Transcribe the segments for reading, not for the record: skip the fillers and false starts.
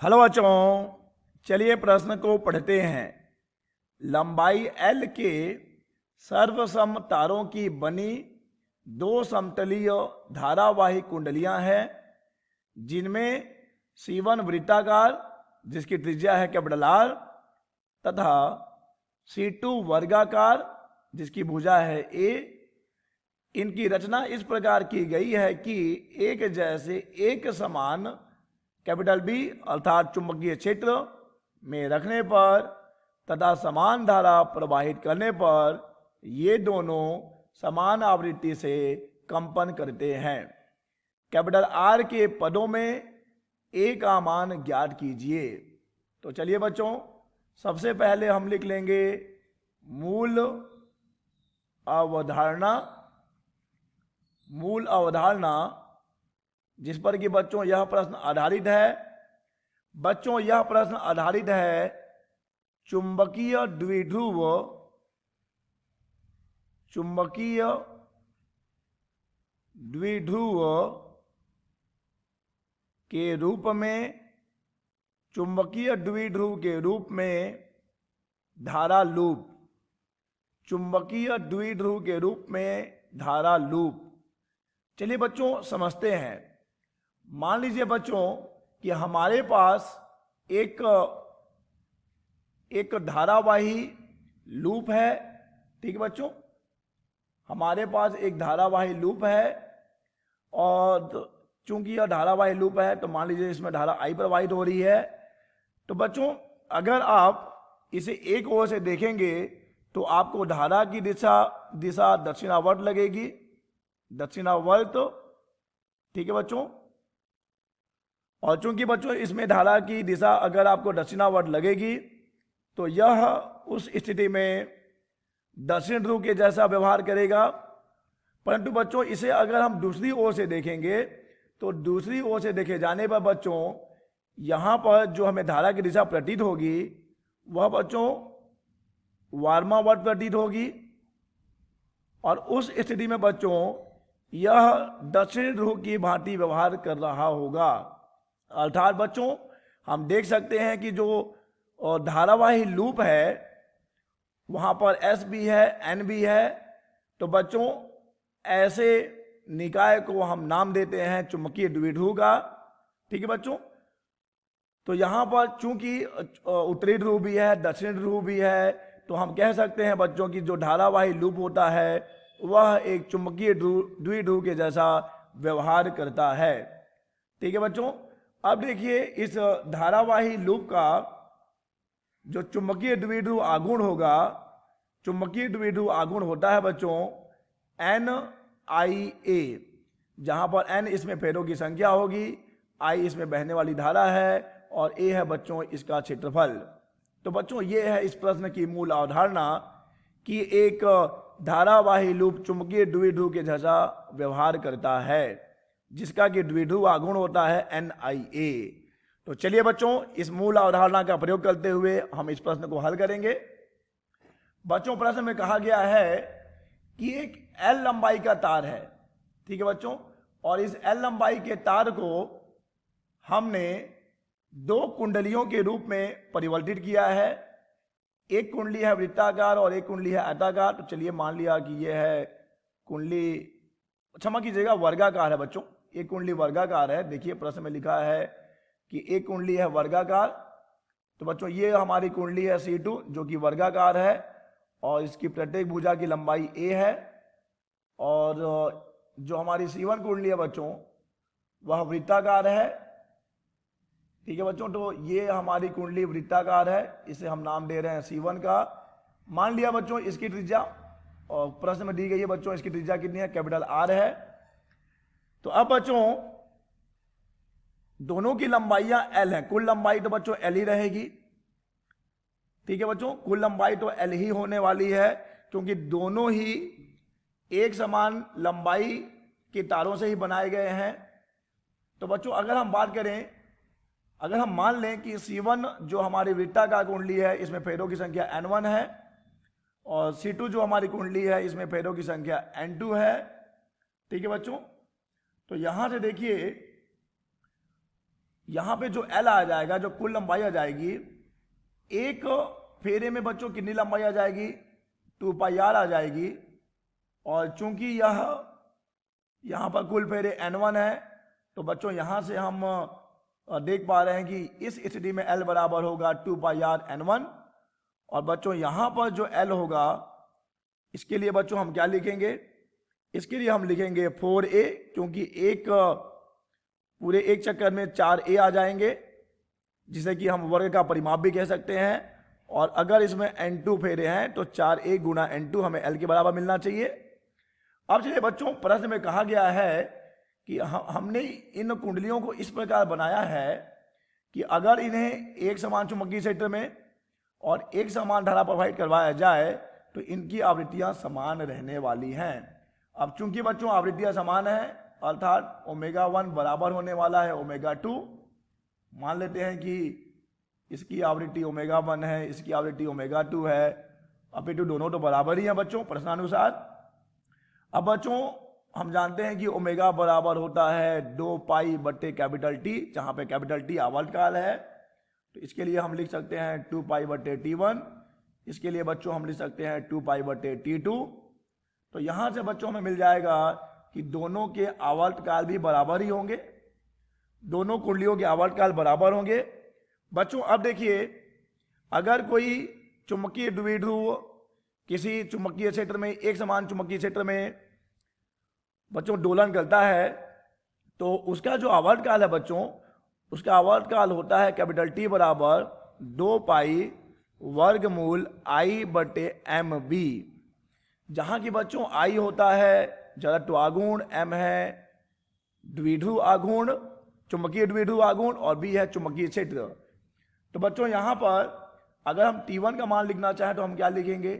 Hello बच्चों, चलिए प्रश्न को पढ़ते हैं। लंबाई L के सर्वसम तारों की बनी दो समतलीय धारावाही कुंडलियां हैं, जिनमें C1 वृत्ताकार जिसकी त्रिज्या है कैपिटल R तथा C2 वर्गाकार जिसकी भुजा है A। इनकी रचना इस प्रकार की गई है कि एक जैसे एक समान कैपिटल B अर्थात चुंबकीय क्षेत्र में रखने पर तथा समान धारा प्रवाहित करने पर ये दोनों समान आवृत्ति से कंपन करते हैं। कैपिटल R के पदों में A का मान ज्ञात कीजिए। तो चलिए बच्चों, सबसे पहले हम लिख लेंगे मूल अवधारणा जिस पर कि बच्चों यह प्रश्न आधारित है। बच्चों यह प्रश्न आधारित है चुंबकीय द्विध्रुव के रूप में, चुंबकीय द्विध्रुव के रूप में धारा लूप, चुंबकीय द्विध्रुव के रूप में धारा लूप। चलिए बच्चों समझते हैं। मान लीजिए बच्चों कि हमारे पास एक धारावाही लूप है। ठीक है बच्चों, हमारे पास एक धारावाही लूप है और चूंकि यह धारावाही लूप है तो मान लीजिए इसमें धारा I प्रवाहित हो रही है। तो बच्चों अगर आप इसे एक ओर से देखेंगे तो आपको धारा की दिशा दक्षिणावर्त लगेगी, दक्षिणावर्त। ठीक है बच्चों, और चूंकि बच्चों इसमें धारा की दिशा अगर आपको दक्षिणावर्त लगेगी तो यह उस स्थिति में दक्षिण ध्रुव के जैसा व्यवहार करेगा। परंतु बच्चों इसे अगर हम दूसरी ओर से देखेंगे तो दूसरी ओर से देखे जाने पर बच्चों यहाँ पर जो हमें धारा की दिशा प्रतीत होगी वह बच्चों वार्मावर्त प्रतीत होगी, और उस स्थिति में बच्चों यह दक्षिण ध्रुव की भांति व्यवहार कर रहा होगा। अर्थात बच्चों हम देख सकते हैं कि जो धारावाही लूप है वहां पर S भी है, N भी है। तो बच्चों ऐसे निकाय को हम नाम देते हैं चुंबकीय द्विध्रुव का। ठीक है बच्चों, तो यहां पर चूंकि उत्तरी ध्रुव भी है, दक्षिण ध्रुव भी है, तो हम कह सकते हैं बच्चों की जो धारावाही लूप होता है वह एक चुंबकीय द्विध्रुव के जैसा व्यवहार करता है। ठीक है बच्चों, अब देखिए इस धारावाही लूप का जो चुंबकीय द्विध्रुव आघूर्ण होगा, चुंबकीय द्विध्रुव आघूर्ण होता है बच्चों NIA, जहां पर N इसमें फेरों की संख्या होगी, I इसमें बहने वाली धारा है और A है बच्चों इसका क्षेत्रफल। तो बच्चों ये है इस प्रश्न की मूल अवधारणा कि एक धारावाही लूप चुंबकीय द्विध्रुव के जैसा व्यवहार करता है जिसका कि द्विध्रुव आघूर्ण होता है NIA। तो चलिए बच्चों इस मूल अवधारणा का प्रयोग करते हुए हम इस प्रश्न को हल करेंगे। बच्चों प्रश्न में कहा गया है कि एक L लंबाई का तार है। ठीक है बच्चों, और इस L लंबाई के तार को हमने दो कुंडलियों के रूप में परिवर्तित किया है। एक कुंडली है वृत्ताकार और एक कुंडली है आयताकार। तो चलिए मान लिया कि यह है कुंडली, क्षमा कीजिएगा, वर्गाकार है बच्चों। एक कुंडली वर्गाकार है। देखिए प्रश्न में लिखा है कि एक कुंडली है वर्गाकार। तो बच्चों ये हमारी कुंडली है C2 जो कि वर्गाकार है और इसकी प्रत्येक भुजा की लंबाई A है, और जो हमारी C1 कुंडली है बच्चों वह वृत्ताकार है। ठीक है बच्चों, तो ये हमारी कुंडली वृत्ताकार है, इसे हम नाम दे रहे हैं C1 का। मान लिया बच्चों इसकी त्रिज्या, और प्रश्न में दी गई है बच्चों इसकी त्रिज्या कितनी है, कैपिटल R है। तो अब बच्चों दोनों की लंबाइयां L है, कुल लंबाई तो बच्चों L ही रहेगी। ठीक है बच्चों, कुल लंबाई तो L ही होने वाली है क्योंकि दोनों ही एक समान लंबाई के तारों से ही बनाए गए हैं। तो बच्चों अगर हम बात करें, अगर हम मान लें कि C1 जो हमारी वृत्ताकार कुंडली है इसमें फेरों की संख्या N1 है और C2 जो हमारी कुंडली है इसमें फेरों की संख्या N2 है। ठीक है बच्चों, तो यहां से देखिए यहां पे जो L आ जाएगा, जो कुल लंबाई आ जाएगी, एक फेरे में बच्चों कितनी लंबाई आ जाएगी, 2 पाई r आ जाएगी। और चूंकि यहां पर कुल फेरे N1 है, तो बच्चों यहां से हम देख पा रहे हैं कि इस स्थिति में L बराबर होगा 2 पाई r N1। और बच्चों यहां पर जो L होगा, इसके लिए बच्चों हम क्या लिखेंगे, इसके लिए हम लिखेंगे 4a, क्योंकि पूरे एक चक्कर में 4a आ जाएंगे, जिसे कि हम वर्ग का परिमाप भी कह सकते हैं। और अगर इसमें N2 फेरे हैं तो 4a गुना N2 हमें L के बराबर मिलना चाहिए। अब चलिए बच्चों, प्रश्न में कहा गया है कि हमने इन कुंडलियों को इस प्रकार बनाया है कि अगर इन्हें एक समान चुंबकीय क्षेत्र में और एक समान धारा प्रवाहित करवाया जाए तो इनकी आवृत्तियां समान रहने वाली हैं। अब चूंकि बच्चों आवृत्तियां समान है, अर्थात ω1 बराबर होने वाला है ω2। मान लेते हैं कि इसकी आवृत्ति ω1 है, इसकी आवृत्ति ω2 है, अपितु दोनों तो बराबर ही हैं बच्चों प्रश्नानुसार। अब बच्चों हम जानते हैं कि ओमेगा बराबर होता है 2 पाई बटे कैपिटल टी, जहां पे कैपिटल टी आवर्तकाल है। तो इसके लिए हम लिख सकते हैं 2 पाई बटे T1, इसके लिए बच्चों हम लिख सकते हैं 2 पाई बटे T2। तो यहां से बच्चों हमें मिल जाएगा कि दोनों के आवर्तकाल भी बराबर ही होंगे, दोनों कुंडलियों के आवर्तकाल बराबर होंगे। बच्चों अब देखिए, अगर कोई चुंबकीय द्विध्रुव किसी चुंबकीय क्षेत्र में, एक समान चुंबकीय क्षेत्र में बच्चों डोलन करता है, तो उसका जो आवर्तकाल है बच्चों, उसका आवर्तकाल होता है कैपिटल टी बराबर 2 पाई वर्गमूल I बटे MB, जहां की बच्चों I होता है जड़त्व आघूर्ण, M है द्विध्रुव आघूर्ण, चुंबकीय द्विध्रुव आघूर्ण, और B है चुंबकीय क्षेत्र। तो बच्चों यहां पर अगर हम T1 का मान लिखना चाहें तो हम क्या लिखेंगे,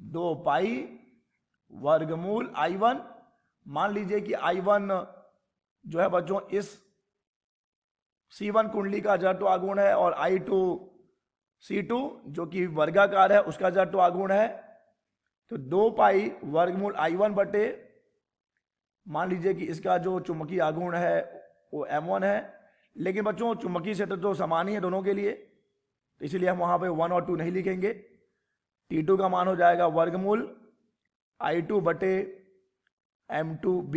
2 पाई वर्गमूल I1। मान लीजिए कि I1 जो है बच्चों इस C1 कुंडली का जड़त्व आघूर्ण है और I2 C2 जो कि वर्गाकार है उसका जड़त्व आघूर्ण है। तो 2 पाई वर्गमूल I1 बटे, मान लीजिए कि इसका जो चुंबकीय आघूर्ण है वो M1 है, लेकिन बच्चों चुंबकीय क्षेत्र तो समान ही है दोनों के लिए, तो इसीलिए हम वहां पे 1 और 2 नहीं लिखेंगे। T2 का मान हो जाएगा वर्गमूल I2 बटे M2B।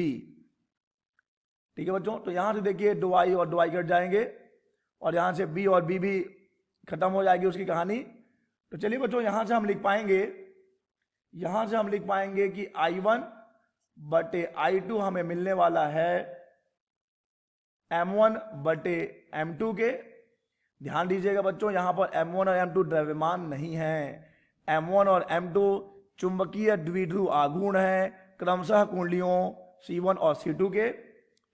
ठीक है बच्चों, तो यहां से देखिए 2i और 2i कट जाएंगे और यहां से B और B भी खत्म हो जाएगी उसकी कहानी। तो चलिए बच्चों, यहां से हम लिख पाएंगे कि I1 बटे I2 हमें मिलने वाला है M1 बटे M2 के। ध्यान दीजिएगा बच्चों, यहां पर M1 और M2 द्रव्यमान नहीं है, M1 और M2 चुंबकीय द्विध्रुव आघूर्ण है क्रमशः कुंडलियों C1 और C2 के।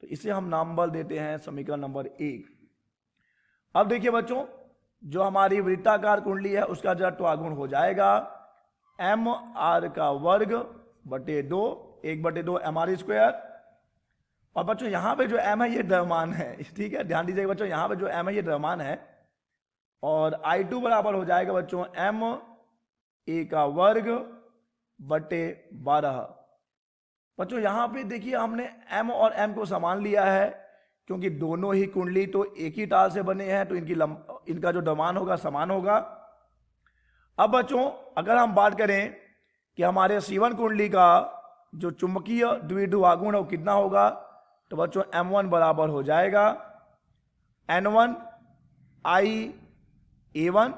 तो इसे हम नाम बल देते हैं समीकरण नंबर 1। अब देखिए बच्चों, जो हमारी वृत्ताकार कुंडली है उसका जड़त्व आघूर्ण हो जाएगा mr का वर्ग बटे 2, 1 बटे 2 mr स्क्वायर। और बच्चों यहां पे जो m है ये द्रव्यमान है, ठीक है, ध्यान दीजिएगा बच्चों, यहां पे जो m है ये द्रव्यमान है। और I2 बराबर हो जाएगा बच्चों ma का वर्ग बटे 12। बच्चों यहां पे देखिए हमने m और m को समान लिया है, क्योंकि दोनों ही कुंडली तो एक ही तार से बने हैं, तो इनका जो द्रव्यमान होगा समान होगा। अब बच्चों अगर हम बात करें कि हमारे C1 कुंडली का जो चुंबकीय द्विध्रुव आघूर्ण है वो कितना होगा, तो बच्चों M1 बराबर हो जाएगा N1 I A1,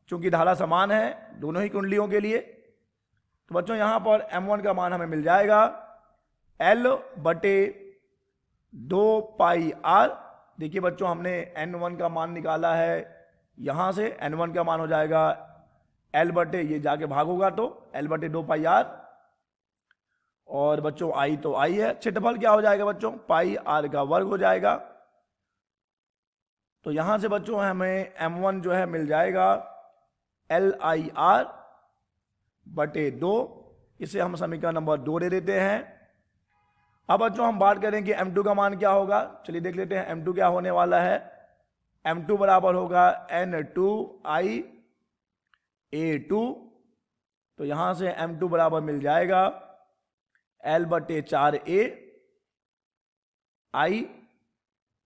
चूंकि धारा समान है दोनों ही कुंडलियों के लिए। तो बच्चों यहां पर M1 का मान हमें मिल जाएगा L बटे 2 पाई R। देखिए बच्चों हमने N1 का मान निकाला है, यहां से N1 का मान हो जाएगा L बटे, ये जाके भाग होगा तो L बटे 2 पाई R। और बच्चों I तो I है, क्षेत्रफल क्या हो जाएगा बच्चों, पाई R का वर्ग हो जाएगा। तो यहां से बच्चों हमें M1 जो है मिल जाएगा LIR बटे 2, इसे हम समीकरण नंबर 2 दे देते हैं। अब बच्चों हम बात करें कि M2 का मान क्या होगा, चलिए देख लेते हैं M2 क्या होने वाला है। M2 बराबर होगा N2I A2। तो यहां से M2 बराबर मिल जाएगा L बटे 4A I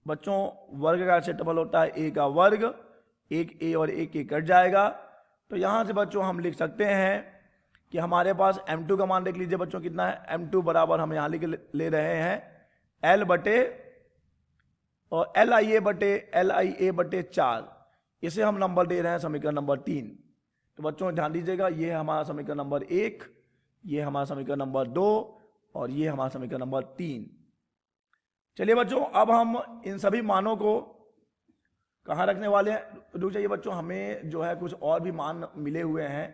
बच्चों वर्ग का क्षेत्रफल होता है ए का वर्ग, एक ए और एक ए कट जाएगा। तो यहाँ से बच्चों हम लिख सकते हैं कि हमारे पास m2 का मान देख लीजिए बच्चों कितना है। m2 बराबर हम यहाँ लिख ले रहे हैं L बटे और LIA बटे 4। इसे हम नंबर दे रहे हैं समीकरण नंबर 3। तो बच्चों ध्यान दीजिएगा, ये है हमारा समीकरण नंबर 1, ये हमारा समीकरण नंबर 2 और ये हमारा समीकरण नंबर 3। चलिए बच्चों, अब हम इन सभी मानों को कहाँ रखने वाले हैं। रुक जाइए बच्चों, हमें जो है कुछ और भी मान मिले हुए हैं।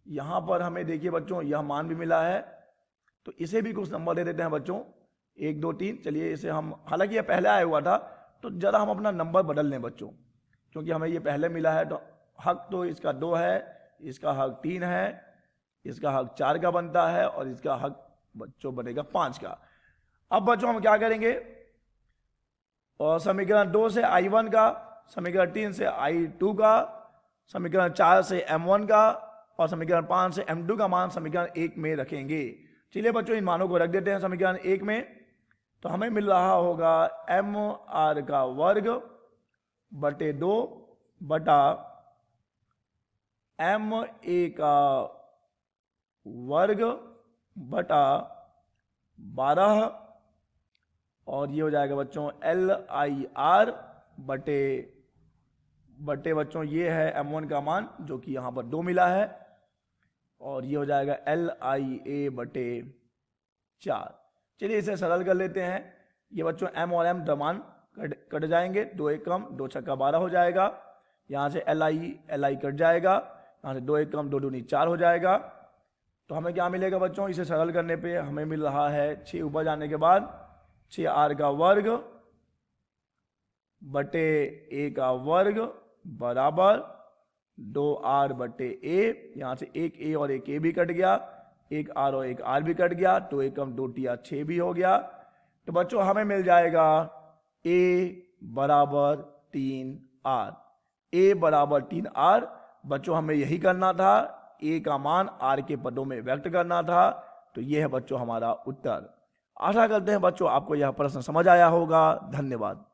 यहाँ पर हमें देखिए बच्चों, यह मान भी मिला है, तो इसे भी कुछ नंबर दे देते हैं बच्चों, 1 2 3। चलिए इसे हम, हालांकि यह पहले आया हुआ था तो जरा हम अपना नंबर बदल लें बच्चों, क्योंकि हमें ये पहले मिला है। तो हक तो इसका 2 है, इसका हक 3 है, इसका हक 4 का बनता है और इसका हक बच्चों बनेगा 5 का। अब बच्चों हम क्या करेंगे, और समीकरण 2 से I1 का, समीकरण 3 से I2 का, समीकरण 4 से M1 का और समीकरण 5 से M2 का मान समीकरण 1 में रखेंगे। चलिए बच्चों इन मानों को रख देते हैं समीकरण 1 में। तो हमें मिल रहा होगा MR का वर्ग बटे 2 बटा MA का वर्ग बटा 12 और ये हो जाएगा बच्चों LIR बटे बच्चों ये है M1 का मान जो कि यहाँ पर 2 मिला है और ये हो जाएगा LIA बटे 4। चलिए इसे सरल कर लेते हैं। ये बच्चों M और M मान कट जाएंगे, 2 1 कम 2 छक्का 12 हो जाएगा। यहाँ से LI कट जाएगा, यहाँ से 2 1 कम 2 दूनी 4 हो जाएगा। तो हमें क्या मिलेगा बच्चों, इसे सरल करने पे हमें मिल रहा है 6 ऊपर जाने के बाद 6R का वर्ग बटे A का वर्ग बराबर 2R बटे A। यहाँ से एक A और एक A भी कट गया, एक R और एक R भी कट गया, तो 1 कम 2 टिया 6 भी हो गया। तो बच्चों हमें मिल जाएगा A बराबर 3R। A बराबर 3R। बच्चों हमें यही करना था, A का मान R के पदों में व्यक्त करना था। तो यह है बच्चों हमारा उत्तर। आशा करते हैं बच्चों आपको यह प्रश्न समझ आया होगा। धन्यवाद।